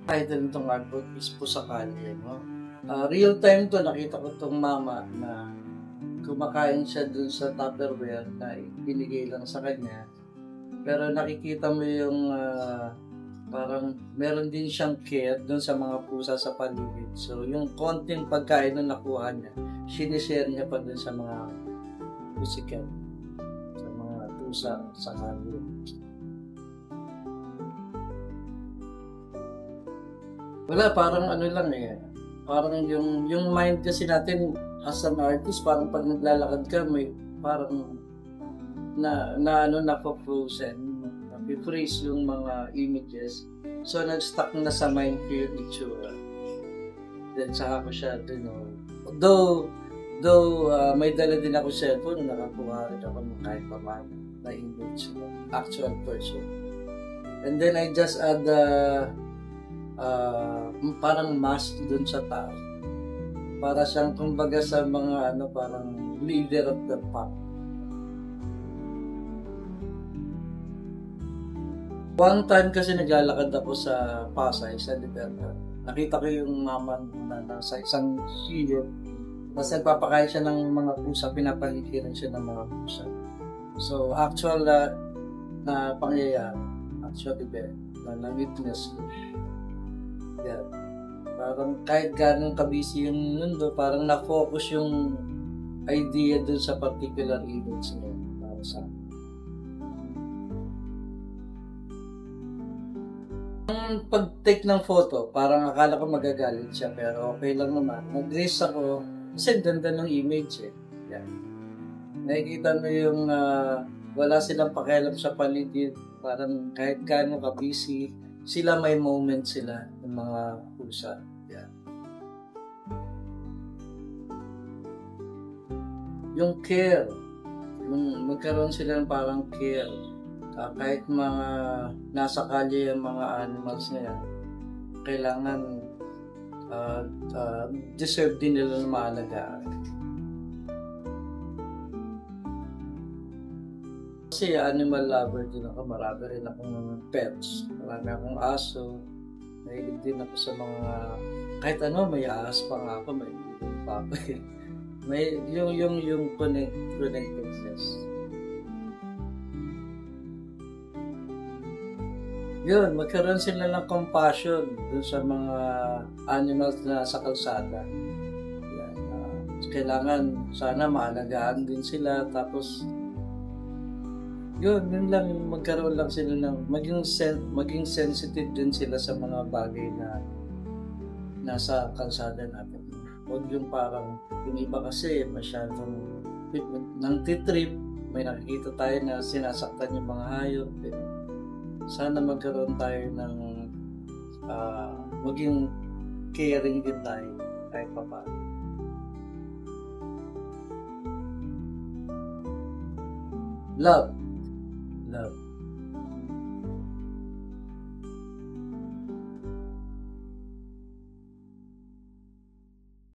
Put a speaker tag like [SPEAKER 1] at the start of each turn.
[SPEAKER 1] Title nitong artwork is Pusakali, no? Real time to, nakita ko tong mama na kumakain siya dun sa Tupperware na binigay lang sa kanya. Pero nakikita mo yung parang meron din siyang care dun sa mga pusa sa paligid. So yung konting pagkain na nakuha niya, sinishare niya pa dun sa mga pusikat, sa mga pusa sa kalye. Wala, parang ano lang eh. Parang yung mind kasi natin as an artist, parang pag naglalakad ka, may parang na-frozen, na-freeze yung mga images. So, nag-stuck na sa mind ko yung itsura. Then, saka ko siya, though may dala din ako cellphone, nakakuha rin ako ng kahit paano na image ng actual person. And then, I just add parang mask dun sa tao. Para siyang kumbaga sa mga parang leader of the pack. One time kasi naglalakad ako sa Pasay, sa Libertad. Nakita ko yung mama na nasa isang silyo. Tapos nagpapakain siya ng mga pusa, pinapalikiran siya ng mga pusa. So, actual na pangyayari, actually na witness ko. Yeah. Parang kahit gano'ng kabisi yung mundo, parang na-focus yung idea dun sa particular image niya para sa akin. Ang pag-take ng photo, parang akala ko magagalit siya, pero okay lang naman. Nag-raise ako, kasi ganda ng image eh. Yeah. Nakikita mo yung wala silang pakialam sa paligid, parang kahit gano'ng kabisi, sila may moment sila ng mga pusa. Yeah. Yung care, yung magkaroon sila ng parang care. Kahit mga nasa kalye yung mga animals na yan, kailangan deserve din nila ng maalagaan. Kasi animal lover din ako, marami rin akong pets, marami akong aso, nahilig din ako sa mga, kahit may ahas pa nga ako, may papa may yung connectedness. Yun, magkaroon sila ng compassion dun sa mga animals na sa kalsada. Yan, kailangan sana maalagaan din sila, tapos yun lang, magkaroon lang sila ng maging sensitive din sila sa mga bagay na nasa kalsada natin. Huwag yung parang yung iba kasi masyadong nang titrip, may nakikita tayo na sinasaktan yung mga hayop. Sana magkaroon tayo ng maging caring din tayo kahit paano. Love.